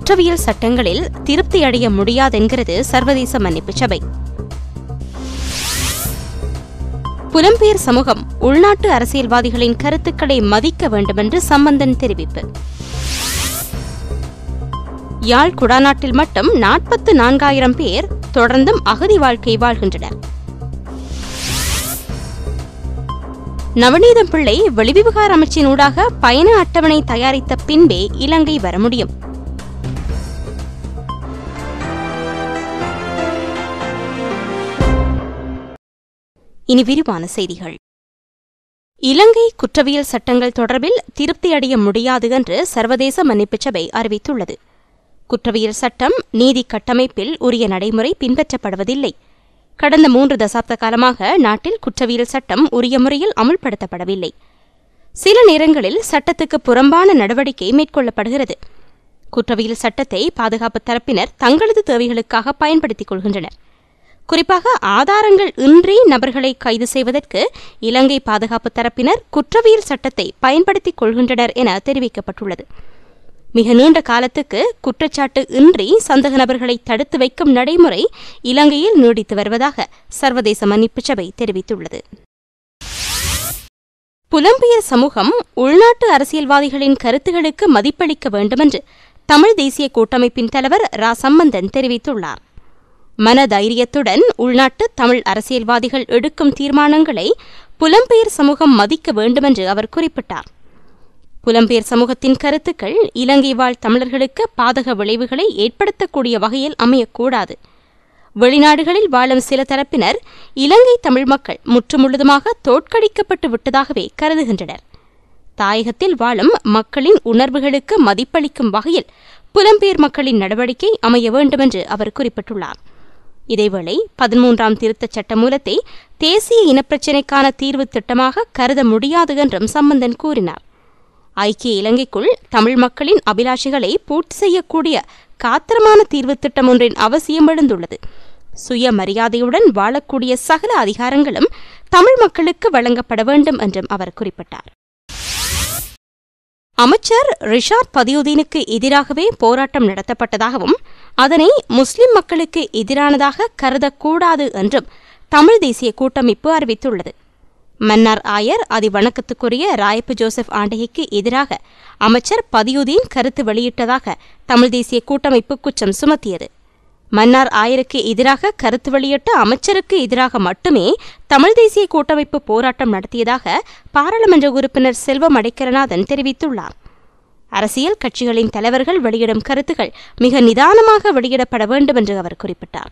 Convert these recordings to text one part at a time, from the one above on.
குற்றவியல் சட்டங்களில் திருப்தி அடைய முடியாதென்கிறது சர்வதேச மன்னிப்பு சபை. புலம்பெயர் சமூகம் உள்நாட்டு அரசியல்வாதிகளின் கருத்துக்களை மதிக்க வேண்டுமென்று சம்பந்தன் தெரிவிப்பு. யாழ் குடாநாட்டில் மட்டும் 44,000 பேர் தொடர்ந்தும் அகதி வாழ்க்கை வாழ்கின்றனர். நவநீதம் பிள்ளை வெளிவிவகார அமைச்சினூடாக பயண அட்டவணை தயாரித்த பின்பே இலங்கை வர முடியும். இனி விரிவான செய்திகள். இலங்கை குற்றவியல் சட்டங்கள் தொடர்பில் திருப்தி அடைய முடியாது என்று சர்வதேச மன்னிப்பு சபை அறிவித்துள்ளது. குற்றவியல் சட்டம் நீதி கட்டமைப்பில் உரிய நடைமுறை பின்பற்றப்படுவதில்லை. கடந்த 3 தசாப்த காலமாக நாட்டில் குற்றவியல் சட்டம் உரிய முறையில் அமுல்படுத்தப்படவில்லை. சில நேரங்களில் சட்டத்துக்கு புறம்பான நடவடிக்கை மேற்கொள்ளப்படுகிறது. குற்றவியல் சட்டத்தை பாதுகாப்பு தரப்பினர் தங்களது தேவைகளுக்காக பயன்படுத்திக் கொள்கின்றனர். குறிப்பாக ஆதாரங்கள் இன்றி நபர்களை கைது செய்வதற்கு இலங்கை பாதுகாப்பு தரப்பினர் குற்றவியல் சட்டத்தை பயன்படுத்திக் கொள்கின்றனர் என தெரிவிக்கப்பட்டுள்ளது. மிக நீண்ட காலத்துக்கு குற்றச்சாட்டு இன்றி சந்தேக நபர்களை தடுத்து வைக்கும் நடைமுறை இலங்கையில் நீடித்து வருவதாக சர்வதேச மன்னிப்பு சபை தெரிவித்துள்ளது. புலம்பெயர் சமூகம் உள்நாட்டு அரசியல்வாதிகளின் கருத்துகளுக்கு மதிப்பளிக்க வேண்டுமென்று தமிழ் தேசிய கூட்டமைப்பின் தலைவர் ரா சம்பந்தன் தெரிவித்துள்ளார். மனதைரியத்துடன் உள்நாட்டு தமிழ் அரசியல்வாதிகள் எடுக்கும் தீர்மானங்களை புலம்பெயர் சமூகம் மதிக்க வேண்டுமென்று அவர் குறிப்பிட்டார். புலம்பெயர் சமூகத்தின் கருத்துக்கள் இலங்கை வாழ் தமிழர்களுக்கு பாதக விளைவுகளை ஏற்படுத்தக்கூடிய வகையில் அமையக்கூடாது. வெளிநாடுகளில் வாழும் சில தரப்பினர் இலங்கை தமிழ் மக்கள் முற்றுமுழுதுமாக தோற்கடிக்கப்பட்டு விட்டதாகவே கருதுகின்றனர். தாயகத்தில் வாழும் மக்களின் உணர்வுகளுக்கு மதிப்பளிக்கும் வகையில் புலம்பெயர் மக்களின் நடவடிக்கை அமைய வேண்டுமென்று அவர் குறிப்பிட்டுள்ளார். இதேவேளை 13ஆம் திருத்தச் சட்ட மூலத்தை தேசிய இனப்பிரச்சினைக்கான தீர்வு திட்டமாக கருத முடியாது என்றும் சம்பந்தன் கூறினார். ஐக்கிய இலங்கைக்குள் தமிழ் மக்களின் அபிலாஷைகளை பூர்த்தி செய்யக்கூடிய காத்திரமான தீர்வு திட்டம் ஒன்றின் அவசியம் எழுந்துள்ளது. சுயமரியாதையுடன் வாழக்கூடிய சகல அதிகாரங்களும் தமிழ் மக்களுக்கு வழங்கப்பட வேண்டும் என்றும் அவர் குறிப்பிட்டார். அமைச்சர் ரிஷாட் பதியுதீனுக்கு எதிராகவே போராட்டம் நடத்தப்பட்டதாகவும் அதனை முஸ்லிம் மக்களுக்கு எதிரானதாக கருதக்கூடாது என்றும் தமிழ் தேசிய கூட்டமைப்பு அறிவித்துள்ளது. மன்னார் ஆயர் அதிவணக்கத்துக்குரிய ராயப்பு ஜோசப் ஆண்டகைக்கு எதிராக அமைச்சர் பதியுதீன் கருத்து வெளியிட்டதாக தமிழ் தேசிய கூட்டமைப்பு குற்றம் சுமத்தியது. மன்னார் ஆயருக்கு எதிராக கருத்து வெளியிட்ட அமைச்சருக்கு எதிராக மட்டுமே தமிழ் தேசிய கூட்டமைப்பு போராட்டம் நடத்தியதாக பாராளுமன்ற உறுப்பினர் செல்வம் அடைக்கலநாதன் தெரிவித்துள்ளார். அரசியல் கட்சிகளின் தலைவர்கள் வெளியிடும் கருத்துக்கள் மிக நிதானமாக வெளியிடப்பட வேண்டும் என்று அவர் குறிப்பிட்டார்.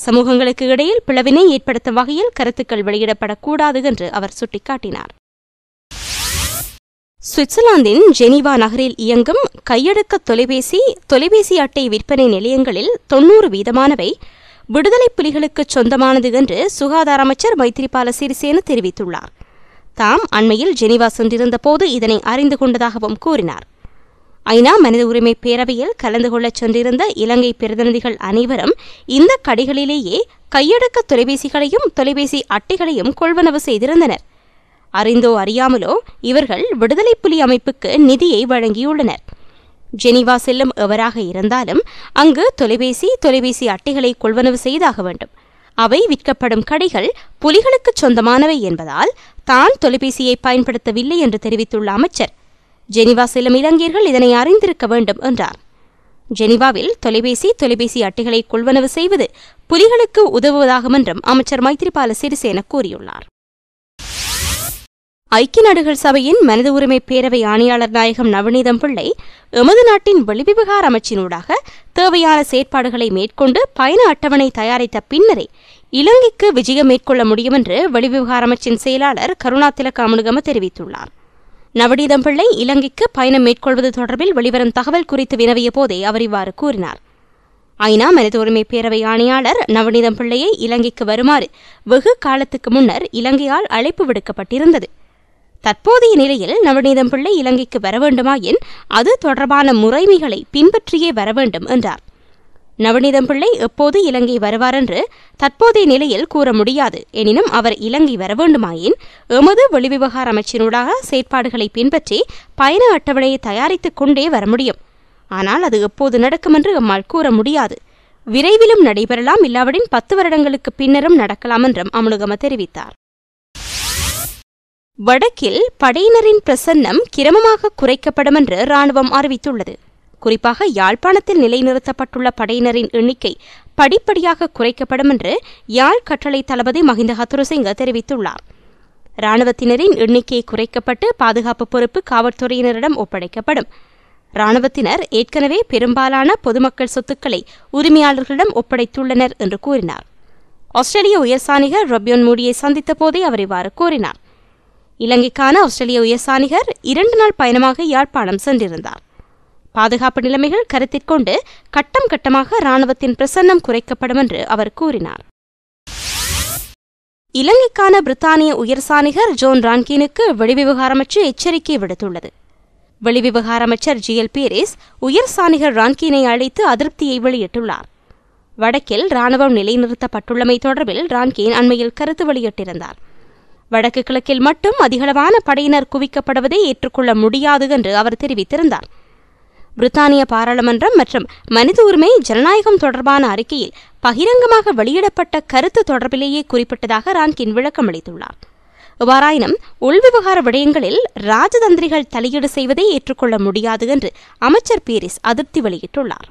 சமூகங்களுக்கு இடையில் பிளவினை ஏற்படுத்தும் வகையில் கருத்துக்கள் வெளியிடப்படக்கூடாது என்று அவர் சுட்டிக்காட்டினார். சுவிட்சர்லாந்தின் ஜெனீவா நகரில் இயங்கும் கையடக்க தொலைபேசி அட்டை விற்பனை நிலையங்களில் 90% விடுதலை புலிகளுக்கு சொந்தமானது என்று சுகாதார அமைச்சர் மைத்திரிபால சிறிசேன தெரிவித்துள்ளார். தாம் அண்மையில் ஜெனீவா சென்றிருந்த போது இதனை அறிந்து கொண்டதாகவும் கூறினார். ஐநா மனித உரிமை பேரவையில் கலந்து கொள்ளச் சென்றிருந்த இலங்கை பிரதிநிதிகள் அனைவரும் இந்த கடைகளிலேயே கையடக்க தொலைபேசிகளையும் தொலைபேசி அட்டைகளையும் கொள்வனவு செய்திருந்தனர். அறிந்தோ அறியாமலோ இவர்கள் விடுதலை புலி அமைப்புக்கு நிதியை வழங்கியுள்ளனர். ஜெனீவா செல்லும் எவராக இருந்தாலும் அங்கு தொலைபேசி அட்டைகளை கொள்வனவு செய்தாக வேண்டும். அவை விற்கப்படும் கடைகள் புலிகளுக்கு சொந்தமானவை என்பதால் தான் தொலைபேசியை பயன்படுத்தவில்லை என்று தெரிவித்துள்ள அமைச்சர் ஜெனீவா செல்லும் இலங்கையர்கள் இதனை அறிந்திருக்க வேண்டும் என்றார். ஜெனீவாவில் தொலைபேசி அட்டைகளை கொள்வனவு செய்வது புலிகளுக்கு உதவுவதாகும் என்றும் அமைச்சர் மைத்திரிபால சிறிசேன கூறியுள்ளார். ஐக்கிய நாடுகள் சபையின் மனித உரிமை பேரவை ஆணையாளர் நாயகம் நவநீதம் பிள்ளை எமது நாட்டின் வெளிவிவகார அமைச்சினூடாக தேவையான செயற்பாடுகளை மேற்கொண்டு பயண அட்டவணை தயாரித்த பின்னரே இலங்கைக்கு விஜயம் மேற்கொள்ள முடியும் என்று வெளிவிவகார அமைச்சின் செயலாளர் கருணா திலக அமுனுகம தெரிவித்துள்ளார். நவநீதம் பிள்ளை இலங்கைக்கு பயணம் மேற்கொள்வது தொடர்பில் வெளிவரும் தகவல் குறித்து வினவிய போதே அவர் இவ்வாறு கூறினார். ஐநா மனித உரிமை பேரவை ஆணையாளர் நவநீதம் பிள்ளையை இலங்கைக்கு வருமாறு வெகு காலத்துக்கு முன்னர் இலங்கையால் அழைப்பு விடுக்கப்பட்டிருந்தது. தற்போதைய நிலையில் நவநீதம் பிள்ளை இலங்கைக்கு வர வேண்டுமாயின் அது தொடர்பான முறைமைகளை பின்பற்றியே வர வேண்டும் என்றார். நவநீதம் பிள்ளை எப்போது இலங்கை வருவார் என்று தற்போதைய நிலையில் கூற முடியாது. எனினும் அவர் இலங்கை வர வேண்டுமாயின் எமது வெளிவிவகார அமைச்சினூடாக செயற்பாடுகளை பின்பற்றி பயண அட்டவணையை தயாரித்துக் கொண்டே வர முடியும். ஆனால் அது எப்போது நடக்கும் என்று எம்மால் கூற முடியாது. விரைவிலும் நடைபெறலாம், இல்லாவிடின் 10 வருடங்களுக்கு பின்னரும் நடக்கலாம் என்றும் அமுனுகம தெரிவித்தார். வடக்கில் படையினரின் பிரசன்னம் கிரமமாக குறைக்கப்படும் என்று இராணுவம் அறிவித்துள்ளது. குறிப்பாக யாழ்ப்பாணத்தில் நிலைநிறுத்தப்பட்டுள்ள படையினரின் எண்ணிக்கை படிப்படியாக குறைக்கப்படும் என்று யாழ் கட்டளை தளபதி மஹிந்த ஹத்துருசிங்க தெரிவித்துள்ளார். இராணுவத்தினரின் எண்ணிக்கை குறைக்கப்பட்டு பாதுகாப்பு பொறுப்பு காவல்துறையினரிடம் ஒப்படைக்கப்படும். இராணுவத்தினர் ஏற்கனவே பெரும்பாலான பொதுமக்கள் சொத்துக்களை உரிமையாளர்களிடம் ஒப்படைத்துள்ளனர் என்று கூறினார். ஆஸ்திரேலிய உயர்சாணிகர் ரொபியோன் மூடியை சந்தித்த போதே அவர் இவ்வாறு கூறினார். இலங்கைக்கான ஆஸ்திரேலிய உயர்சாணிகர் 2 நாள் பயணமாக யாழ்ப்பாணம் சென்றிருந்தார். பாதுகாப்பு நிலைமைகள் கருத்திற்கொண்டு கட்டம் கட்டமாக இராணுவத்தின் பிரசன்னம் குறைக்கப்படும் என்று அவர் கூறினார். இலங்கைக்கான பிரித்தானிய உயர்சாணிகர் ஜோன் ரான்கீனுக்கு வெளிவிவகார அமைச்சு எச்சரிக்கை விடுத்துள்ளது. வெளிவிவகார அமைச்சர் GL பீரிஸ் உயர்சாணிகர் ரான்கீனை அழைத்து அதிருப்தியை வெளியிட்டுள்ளார். வடக்கில் இராணுவம் நிலைநிறுத்தப்பட்டுள்ளமை தொடர்பில் ரான்கீன் அண்மையில் கருத்து வெளியிட்டிருந்தார். வடக்கு கிழக்கில் மட்டும் அதிகளவான படையினர் குவிக்கப்படுவதை ஏற்றுக்கொள்ள முடியாது என்று அவர் தெரிவித்திருந்தார். பிரித்தானிய பாராளுமன்றம் மற்றும் மனித உரிமை ஜனநாயகம் தொடர்பான அறிக்கையில் பகிரங்கமாக வெளியிடப்பட்ட கருத்து தொடர்பிலேயே குறிப்பிட்டதாக ரான்கின் விளக்கமளித்துள்ளார். எவ்வாறாயினும் உள்விவகார விடயங்களில் ராஜதந்திரிகள் தலையீடு செய்வதை ஏற்றுக்கொள்ள முடியாது என்று அமைச்சர் பீரிஸ் அதிருப்தி வெளியிட்டுள்ளார்.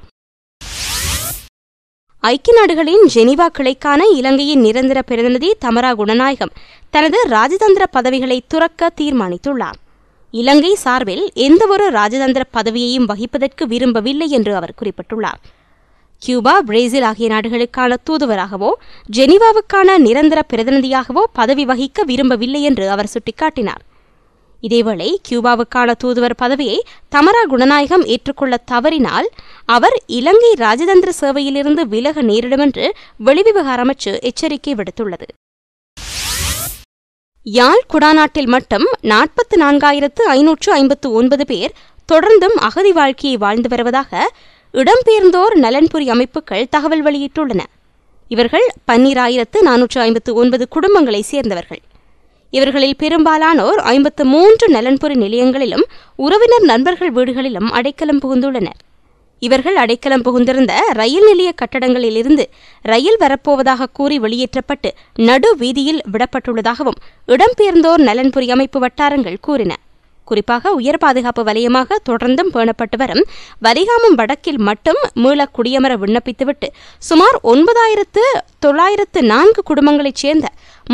ஐக்கிய நாடுகளின் ஜெனீவா கிளைக்கான இலங்கையின் நிரந்தர பிரதிநிதி தமரா குணநாயகம் தனது ராஜதந்திர பதவிகளை துறக்க தீர்மானித்துள்ளார். இலங்கை சார்பில் எந்தவொரு ராஜதந்திர பதவியையும் வகிப்பதற்கு விரும்பவில்லை என்று அவர் குறிப்பிட்டுள்ளார். கியூபா, பிரேசில் ஆகிய நாடுகளுக்கான தூதுவராகவோ ஜெனீவாவுக்கான நிரந்தர பிரதிநிதியாகவோ பதவி வகிக்க விரும்பவில்லை என்று அவர் சுட்டிக்காட்டினார். இதேவேளை கியூபாவுக்கான தூதுவர் பதவியை தமரா குணநாயகம் ஏற்றுக்கொள்ள தவறினால் அவர் இலங்கை ராஜதந்திர சேவையிலிருந்து விலக நேரிடும் என்று வெளிவிவகார அமைச்சு எச்சரிக்கை விடுத்துள்ளது. யாழ் குடாநாட்டில் மட்டும் 44,559 பேர் தொடர்ந்தும் அகதி வாழ்க்கையை வாழ்ந்து வருவதாக இடம்பெயர்ந்தோர் நலன்புரி அமைப்புகள் தகவல் வெளியிட்டுள்ளன. இவர்கள் 12,459 குடும்பங்களைச் சேர்ந்தவர்கள். இவர்களில் பெரும்பாலானோர் 53 நலன்புரி நிலையங்களிலும் உறவினர் நண்பர்கள் வீடுகளிலும் அடைக்கலம் புகுந்துள்ளனர். இவர்கள் அடைக்கலம் புகுந்திருந்த ரயில் நிலைய கட்டடங்களிலிருந்து ரயில் வரப்போவதாக கூறி வெளியேற்றப்பட்டு நடு வீதியில் விடப்பட்டுள்ளதாகவும் இடம்பெயர்ந்தோர் நலன்புரி அமைப்பு வட்டாரங்கள் கூறின. குறிப்பாக உயர் பாதுகாப்பு வலயமாக தொடர்ந்தும் பேணப்பட்டு வரும் வலிகாமம் வடக்கில் மட்டும் மீள குடியமர விண்ணப்பித்துவிட்டு சுமார் 9,904 குடும்பங்களைச் சேர்ந்த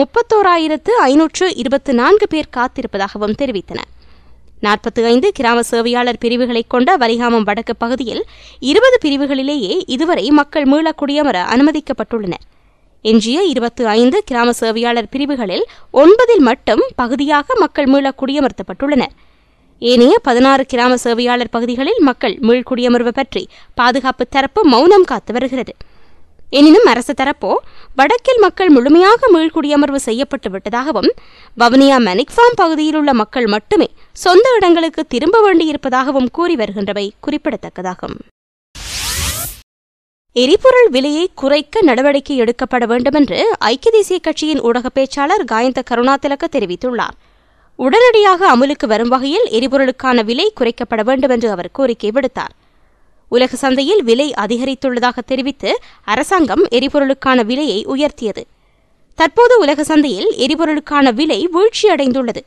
31,524 பேர் காத்திருப்பதாகவும் தெரிவித்தன. 45 கிராம சேவையாளர் பிரிவுகளைக் கொண்ட வலிகாமம் வடக்கு பகுதியில் 20 பிரிவுகளிலேயே இதுவரை மக்கள் மீள குடியமர அனுமதிக்கப்பட்டுள்ளனர். எஞ்சிய 25 கிராம சேவையாளர் பிரிவுகளில் 9 மட்டும் பகுதியாக மக்கள் மீள குடியமர்த்தப்பட்டுள்ளனர். ஏனைய 16 கிராம சேவையாளர் பகுதிகளில் மக்கள் மீள்குடியமர்வு பற்றி பாதுகாப்பு தரப்பு மௌனம் காத்து வருகிறது. எனினும் அரசு தரப்போ வடக்கில் மக்கள் முழுமையாக மீள்குடியமர்வு செய்யப்பட்டு விட்டதாகவும் வவுனியா மனிக்ஃபார்ம் பகுதியில் உள்ள மக்கள் மட்டுமே சொந்த இடங்களுக்கு திரும்ப வேண்டியிருப்பதாகவும் கூறி வருகின்றவை குறிப்பிடத்தக்கதாகும். எரிபொருள் விலையை குறைக்க நடவடிக்கை எடுக்கப்பட வேண்டும் என்று ஐக்கிய தேசிய கட்சியின் ஊடக பேச்சாளர் காயந்த கருணாதிலக்க தெரிவித்துள்ளார். உடனடியாக அமுலுக்கு வரும் வகையில் எரிபொருளுக்கான விலை குறைக்கப்பட வேண்டும் என்று அவர் கோரிக்கை விடுத்தார். உலக சந்தையில் விலை அதிகரித்துள்ளதாக தெரிவித்து அரசாங்கம் எரிபொருளுக்கான விலையை உயர்த்தியது. தற்போது உலக சந்தையில் எரிபொருளுக்கான விலை வீழ்ச்சியடைந்துள்ளது.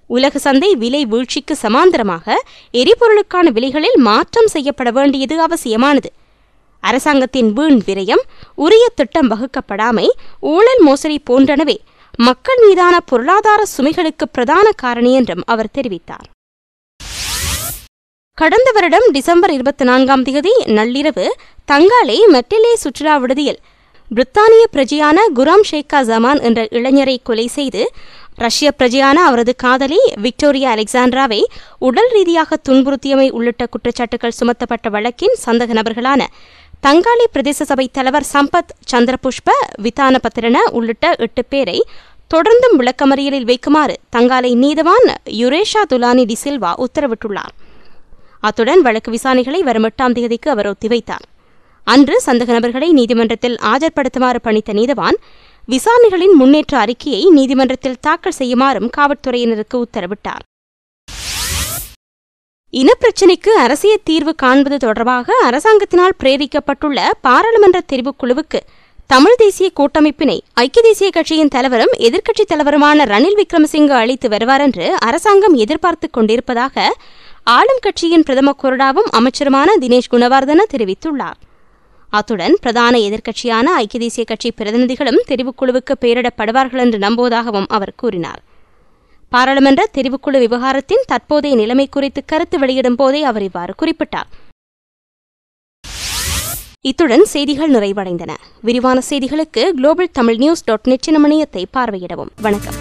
உலக சந்தை விலை வீழ்ச்சிக்கு சமாந்தரமாக எரிபொருளுக்கான விலைகளில் மாற்றம் செய்யப்பட வேண்டியது அவசியமானது. அரசாங்கத்தின் வீண் விரயம், உரிய திட்டம் வகுக்கப்படாமை, ஊழல் மோசடி போன்றனவே மக்கள் மீதான பொருளாதார சுமைகளுக்கு பிரதான காரணி என்றும் அவர் தெரிவித்தார். கடந்த வருடம் டிசம்பர் 24ஆம் தேதி நள்ளிரவு தங்காலை மெட்டிலே சுற்றுலா விடுதியில் பிரித்தானிய பிரஜையான குராம் ஷேக்கா ஜமான் என்ற இளைஞரை கொலை செய்து ரஷ்ய பிரஜையான அவரது காதலி விக்டோரியா அலெக்சாண்ட்ராவை உடல் ரீதியாக துன்புறுத்தியமை உள்ளிட்ட குற்றச்சாட்டுகள் சுமத்தப்பட்ட வழக்கின் சந்தக நபர்களான தங்காலை பிரதேச சபை தலைவர் சம்பத் சந்திரபுஷ்ப விதான பத்திரன உள்ளிட்ட 8 பேரை தொடர்ந்தும் விளக்கமறியலில் வைக்குமாறு தங்காலை நீதவான் யுரேஷா துலானி டி சில்வா உத்தரவிட்டுள்ளார். அத்துடன் வழக்கு விசாரணைகளை வரும் 8ஆம் தேதிக்கு அவர் ஒத்திவைத்தார். அன்று சந்தக நபர்களை நீதிமன்றத்தில் ஆஜர்படுத்துமாறு பணித்த நீதவான் விசாரணைகளின் முன்னேற்ற அறிக்கையை நீதிமன்றத்தில் தாக்கல் செய்யுமாறும் காவல்துறையினருக்கு உத்தரவிட்டார். இனப்பிரச்சினைக்கு அரசியல் தீர்வு காண்பது தொடர்பாக அரசாங்கத்தினால் பிரேரிக்கப்பட்டுள்ள பாராளுமன்ற தெரிவுக்குழுவுக்கு தமிழ் தேசிய கூட்டமைப்பினை ஐக்கிய தேசிய கட்சியின் தலைவரும் எதிர்க்கட்சித் தலைவருமான ரணில் விக்ரமசிங்கே அளித்து வருவார் என்று அரசாங்கம் எதிர்பார்த்துக் கொண்டிருப்பதாக ஆளும் கட்சியின் பிரதம கொறடாவும் அமைச்சருமான தினேஷ் குணவர்தன தெரிவித்துள்ளார். அத்துடன் பிரதான எதிர்க்கட்சியான ஐக்கிய தேசிய கட்சி பிரதிநிதிகளும் தெரிவுக்குழுவுக்கு பெயரிடப்படுவார்கள் என்று நம்புவதாகவும் அவர் கூறினார். பாராளுமன்ற தெரிவுக்குழு விவகாரத்தின் தற்போதைய நிலைமை குறித்து கருத்து வெளியிடும் போதே அவர் இவ்வாறு குறிப்பிட்டார். இத்துடன் செய்திகள் நிறைவடைந்தன. விரிவான செய்திகளுக்கு global tamil news.net எனும் இணையத்தை பார்வையிடவும். வணக்கம்.